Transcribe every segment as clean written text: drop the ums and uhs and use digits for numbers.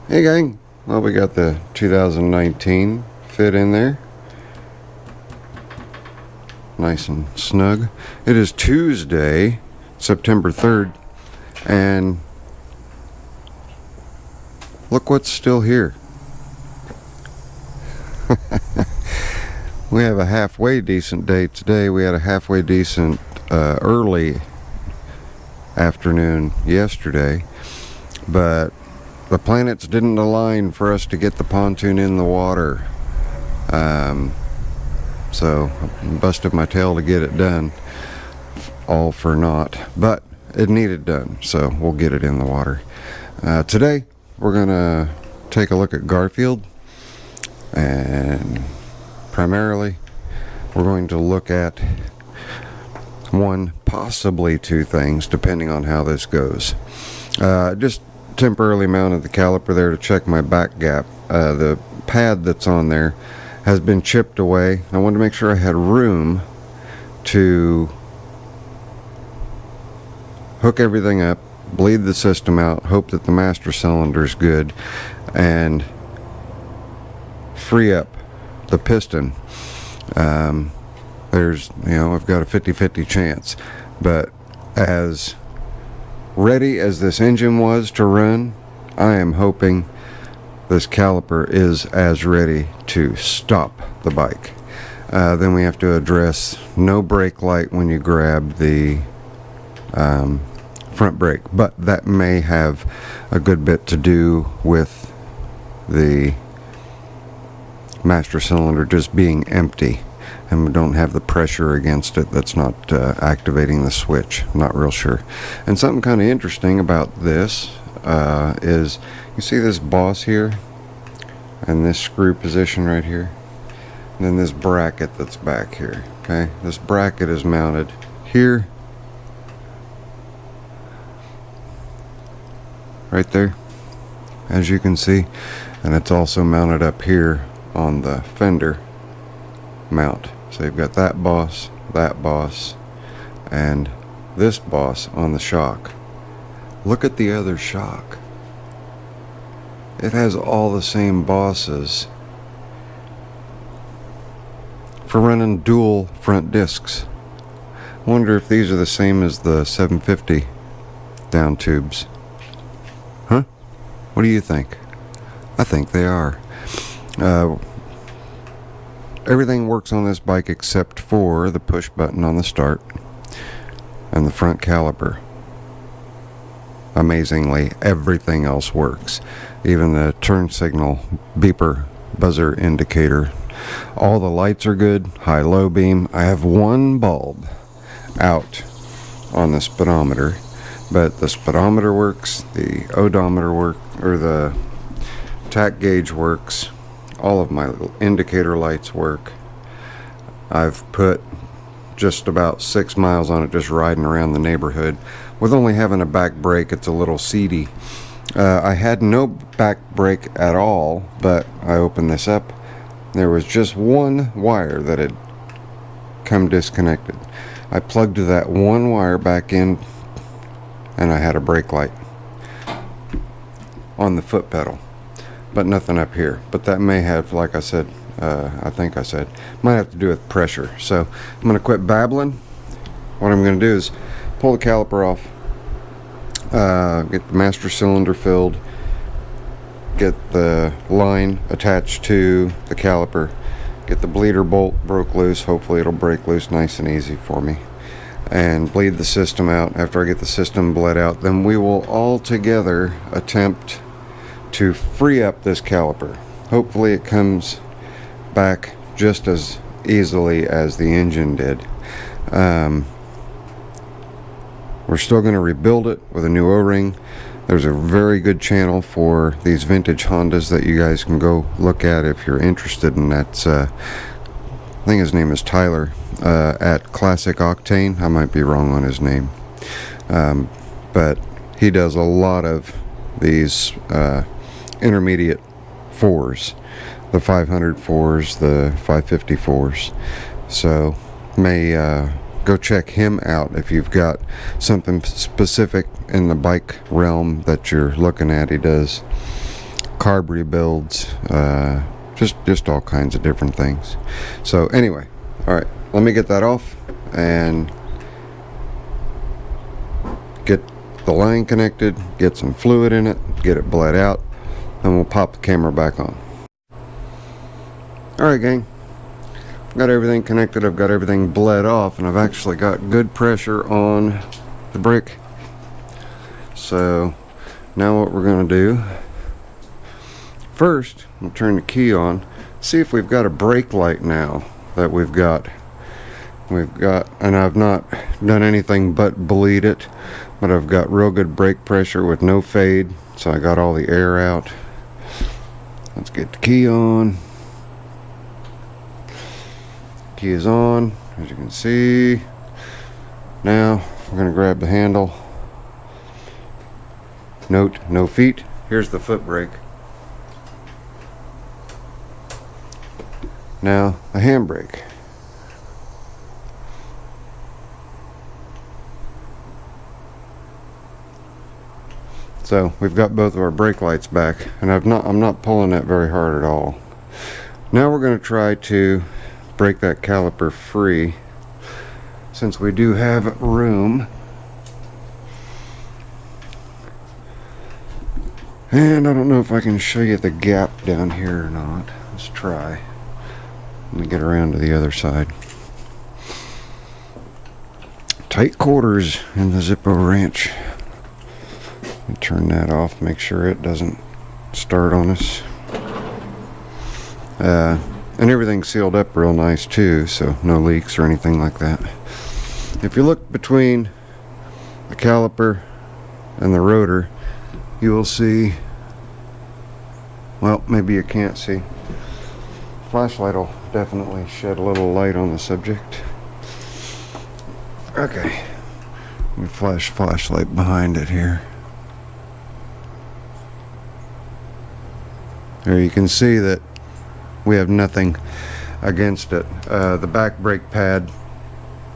Hey gang, well, we got the 2019 fit in there, nice and snug. It is Tuesday, September 3rd, and look what's still here. We have a halfway decent day today. We had a halfway decent early afternoon yesterday, but the planets didn't align for us to get the pontoon in the water. So I busted my tail to get it done, all for naught, but it needed done, so we'll get it in the water. Today we're gonna take a look at Garfield, and primarily we're going to look at one, possibly two things, depending on how this goes. Just temporarily mounted the caliper there to check my back gap. The pad that's on there has been chipped away. I wanted to make sure I had room to hook everything up, bleed the system out, hope that the master cylinder is good, and free up the piston. There's, I've got a 50-50 chance, but as ready as this engine was to run, I am hoping this caliper is as ready to stop the bike. Then we have to address no brake light when you grab the front brake, but that may have a good bit to do with the master cylinder just being empty, and we don't have the pressure against it that's not activating the switch. I'm not real sure. And something kind of interesting about this is you see this boss here and this screw position right here, and then this bracket that's back here. Okay, this bracket is mounted here, right there, as you can see, and it's also mounted up here on the fender mount. So you've got that boss, and this boss on the shock. Look at the other shock. It has all the same bosses for running dual front discs. I wonder if these are the same as the 750 down tubes. Huh? What do you think? I think they are. Everything works on this bike except for the push button on the start and the front caliper. Amazingly, everything else works. Even the turn signal beeper buzzer indicator. All the lights are good, high-low beam. I have one bulb out on the speedometer, but the speedometer works, the odometer works, or the tack gauge works. All of my indicator lights work. I've put just about 6 miles on it just riding around the neighborhood. With only having a back brake, it's a little seedy. I had no back brake at all, but I opened this up. There was just one wire that had come disconnected. I plugged that one wire back in, and I had a brake light on the foot pedal, but nothing up here. But that may have, like I said, might have to do with pressure. So I'm going to quit babbling. What I'm going to do is pull the caliper off, get the master cylinder filled, get the line attached to the caliper, get the bleeder bolt broke loose. Hopefully it'll break loose nice and easy for me, and bleed the system out. After I get the system bled out, then we will all together attempt to free up this caliper. Hopefully it comes back just as easily as the engine did. We're still going to rebuild it with a new O-ring. There's a very good channel for these vintage Hondas that you guys can go look at if you're interested in that. I think his name is Tyler at Classic Octane. I might be wrong on his name, but he does a lot of these intermediate fours, the 500 fours, the 550 fours. So may go check him out if you've got something specific in the bike realm that you're looking at. He does carb rebuilds, just all kinds of different things. So anyway, all right, let me get that off and get the line connected, get some fluid in it, get it bled out, and we'll pop the camera back on. Alright gang, I've got everything connected, I've got everything bled off, and I've actually got good pressure on the brake. So now what we're going to do, first we'll turn the key on, see if we've got a brake light now that we've got, and I've not done anything but bleed it, but I've got real good brake pressure with no fade, so I got all the air out. Let's get the key on. Key is on, as you can see. Now we're going to grab the handle. Note, no feet. Here's the foot brake. Now the handbrake. So we've got both of our brake lights back, and I'm not pulling that very hard at all. Now we're going to try to break that caliper free, since we do have room. And I don't know if I can show you the gap down here or not. Let's try. Let me get around to the other side. Tight quarters in the Zippo wrench. Let me turn that off, make sure it doesn't start on us. And everything's sealed up real nice too, so no leaks or anything like that. If you look between the caliper and the rotor, you will see, well, maybe you can't see. Flashlight will definitely shed a little light on the subject. Okay, let me flash flashlight behind it here. There you can see that we have nothing against it. The back brake pad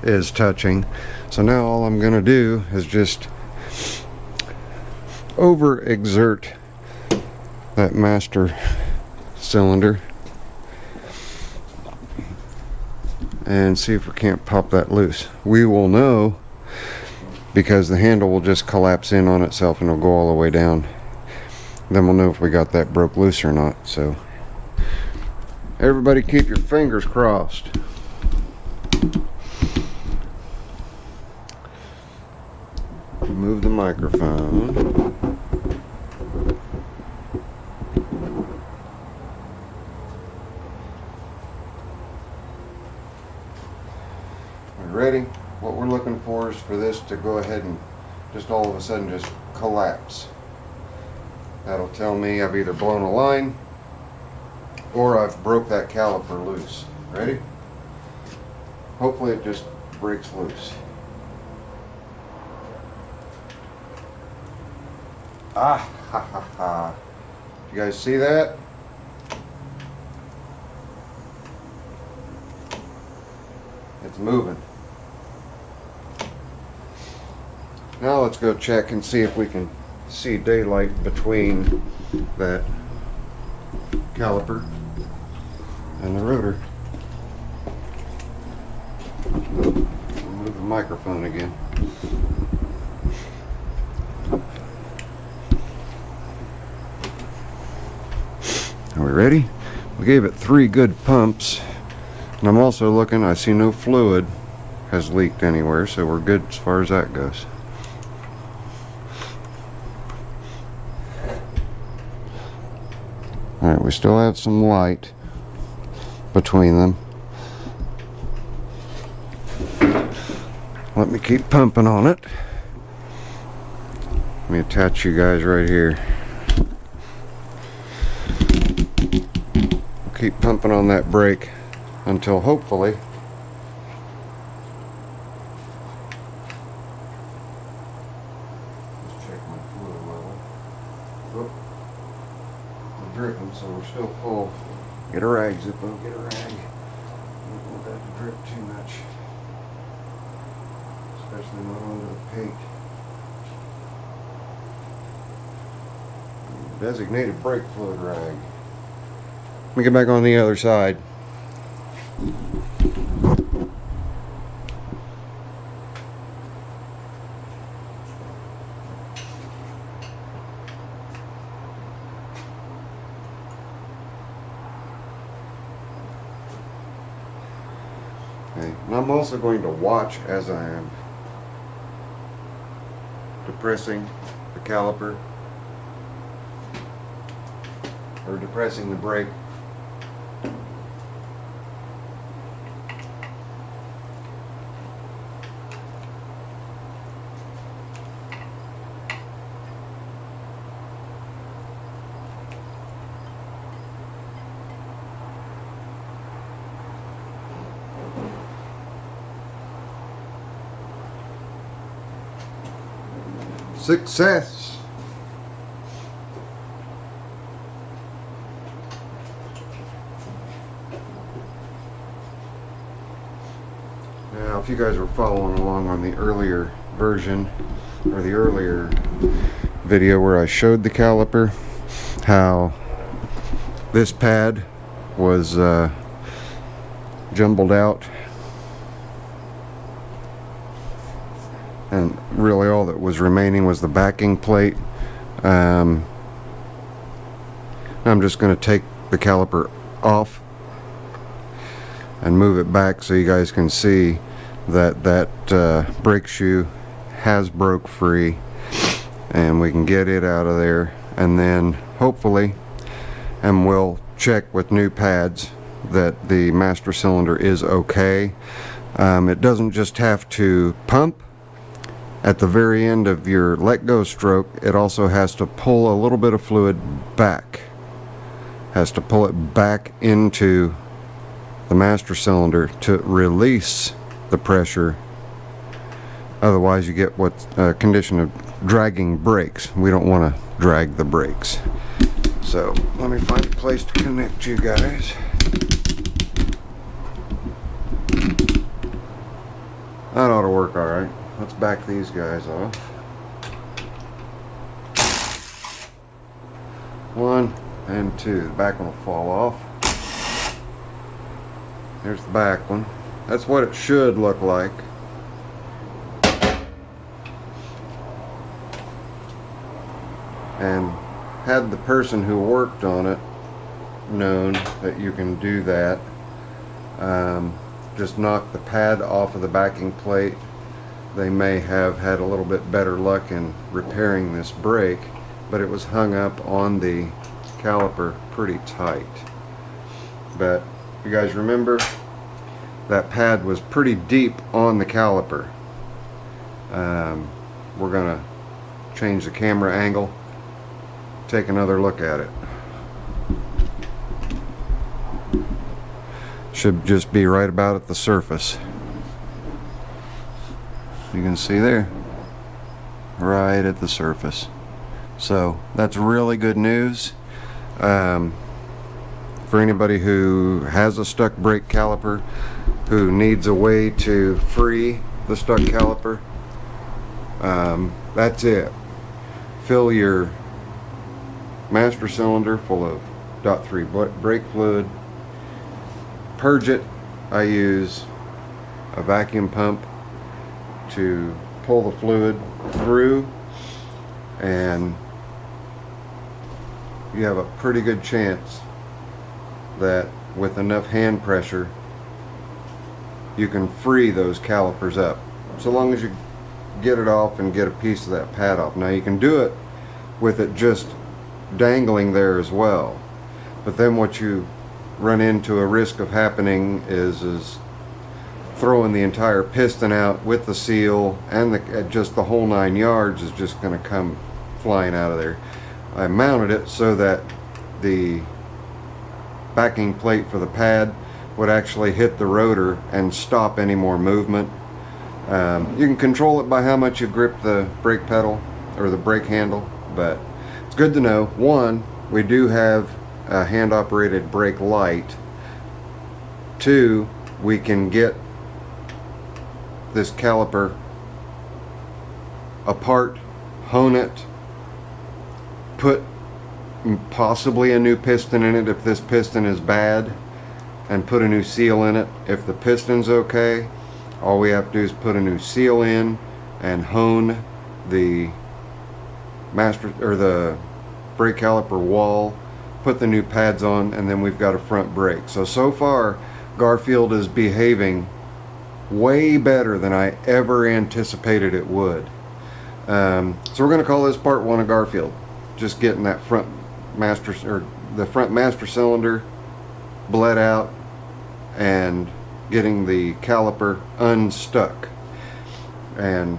is touching. So now all I'm going to do is just overexert that master cylinder and see if we can't pop that loose. We will know because the handle will just collapse in on itself and it'll go all the way down. Then we'll know if we got that broke loose or not. So everybody keep your fingers crossed. Move the microphone. Are you ready? What we're looking for is for this to go ahead and just all of a sudden just collapse. That'll tell me I've either blown a line or I've broke that caliper loose. Ready? Hopefully it just breaks loose. Ah, ha, ha, ha. You guys see that? It's moving. Now let's go check and see if we can see daylight between that caliper and the rotor. Move the microphone again. Are we ready? We gave it 3 good pumps, and I'm also looking, I see no fluid has leaked anywhere, so we're good as far as that goes. Alright, we still have some light between them. Let me keep pumping on it. Let me attach you guys right here. Keep pumping on that brake until hopefully let's check my fluid level. Oh, we're dripping, so we're still full. Get a rag, Zippo, get a rag. Don't want that to drip too much, especially not onto the paint. Designated brake fluid rag. Let me get back on the other side. Okay. And I'm also going to watch as I am depressing the caliper or depressing the brake. Success! Now, if you guys were following along on the earlier version, or the earlier video where I showed the caliper, how this pad was jumbled out, and really all that was remaining was the backing plate. I'm just going to take the caliper off and move it back so you guys can see that brake shoe has broke free, and we can get it out of there, and then hopefully, and we'll check with new pads that the master cylinder is okay. It doesn't just have to pump at the very end of your let go stroke, it also has to pull a little bit of fluid back. Has to pull it back into the master cylinder to release the pressure. Otherwise you get what's a condition of dragging brakes. We don't want to drag the brakes. So let me find a place to connect you guys. That ought to work all right. Let's back these guys off. One and two. The back one will fall off. There's the back one. That's what it should look like. And had the person who worked on it known that you can do that, just knock the pad off of the backing plate, they may have had a little bit better luck in repairing this brake, but it was hung up on the caliper pretty tight. But if you guys remember, that pad was pretty deep on the caliper. We're gonna change the camera angle, take another look at it. Should just be right about at the surface. You can see there, right at the surface. So that's really good news for anybody who has a stuck brake caliper, who needs a way to free the stuck caliper. That's it. Fill your master cylinder full of .3 brake fluid, purge it. I use a vacuum pump to pull the fluid through, and you have a pretty good chance that with enough hand pressure you can free those calipers up, so long as you get it off and get a piece of that pad off. Now you can do it with it just dangling there as well, but then what you run into a risk of happening is throwing the entire piston out with the seal, and just the whole 9 yards is just going to come flying out of there. I mounted it so that the backing plate for the pad would actually hit the rotor and stop any more movement. You can control it by how much you grip the brake pedal or the brake handle, but it's good to know. One, we do have a hand operated brake light. Two, we can get this caliper apart, hone it, put possibly a new piston in it if this piston is bad, and put a new seal in it. If the piston's okay, all we have to do is put a new seal in and hone the master or the brake caliper wall, put the new pads on, and then we've got a front brake. So far Garfield is behaving way better than I ever anticipated it would. So we're going to call this part 1 of Garfield, just getting that front master cylinder bled out and getting the caliper unstuck. And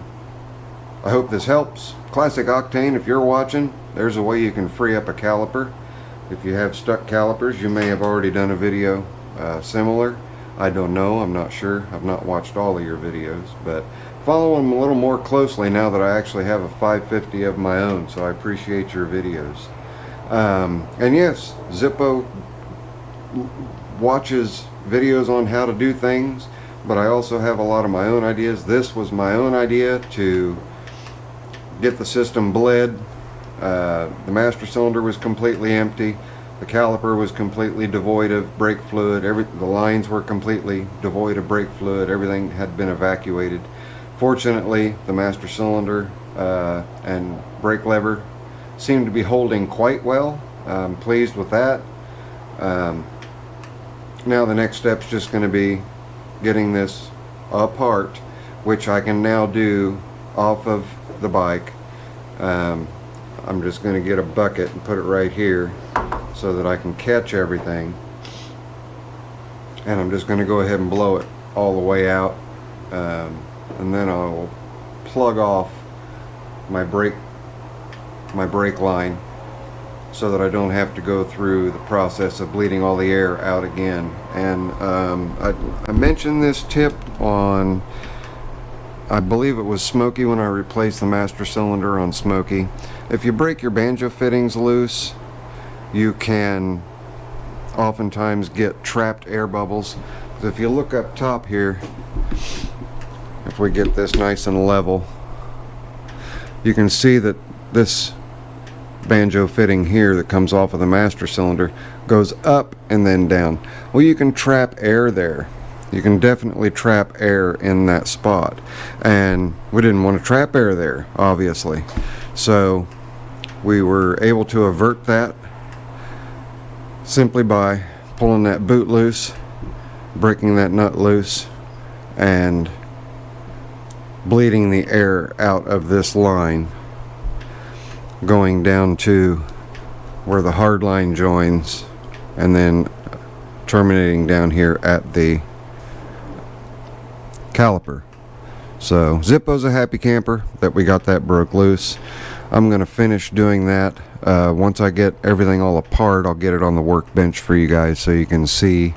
I hope this helps. Classic Octane, if you're watching, there's a way you can free up a caliper. If you have stuck calipers, you may have already done a video similar. I don't know, I'm not sure. I've not watched all of your videos, but follow them a little more closely now that I actually have a 550 of my own, so I appreciate your videos. And yes, Zippo watches videos on how to do things, but I also have a lot of my own ideas. This was my own idea to get the system bled. The master cylinder was completely empty. The caliper was completely devoid of brake fluid. The lines were completely devoid of brake fluid. Everything had been evacuated. Fortunately, the master cylinder and brake lever seem to be holding quite well. I'm pleased with that. Now the next step is just going to be getting this apart, which I can now do off of the bike. I'm just going to get a bucket and put it right here so that I can catch everything, and I'm just going to go ahead and blow it all the way out, and then I'll plug off my brake line so that I don't have to go through the process of bleeding all the air out again. And I mentioned this tip on, I believe it was Smokey, when I replaced the master cylinder on Smokey. If you break your banjo fittings loose, you can oftentimes get trapped air bubbles. So if you look up top here, if we get this nice and level, you can see that this banjo fitting here that comes off of the master cylinder goes up and then down. Well, you can trap air there. You can definitely trap air in that spot, and we didn't want to trap air there, obviously. So we were able to avert that simply by pulling that boot loose, breaking that nut loose, and bleeding the air out of this line, going down to where the hard line joins, and then terminating down here at the caliper. So Zippo's a happy camper that we got that broke loose. I'm gonna finish doing that. Once I get everything all apart, I'll get it on the workbench for you guys so you can see.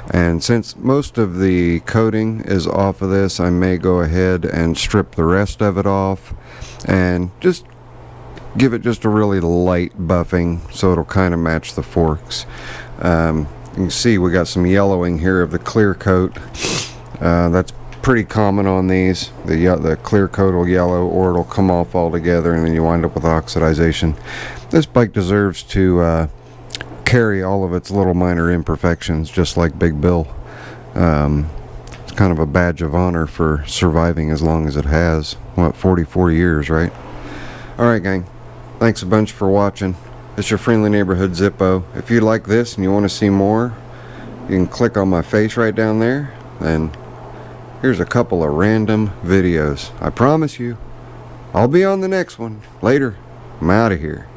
And since most of the coating is off of this, I may go ahead and strip the rest of it off and just give it just a really light buffing so it'll kind of match the forks. You can see we got some yellowing here of the clear coat. That's pretty common on these. The clear coat will yellow, or it'll come off altogether, and then you wind up with oxidization. This bike deserves to carry all of its little minor imperfections, just like Big Bill. It's kind of a badge of honor for surviving as long as it has. What, 44 years, right? Alright, gang. Thanks a bunch for watching. It's your friendly neighborhood Zippo. If you like this and you want to see more, you can click on my face right down there, and here's a couple of random videos. I promise you, I'll be on the next one. Later. I'm out of here.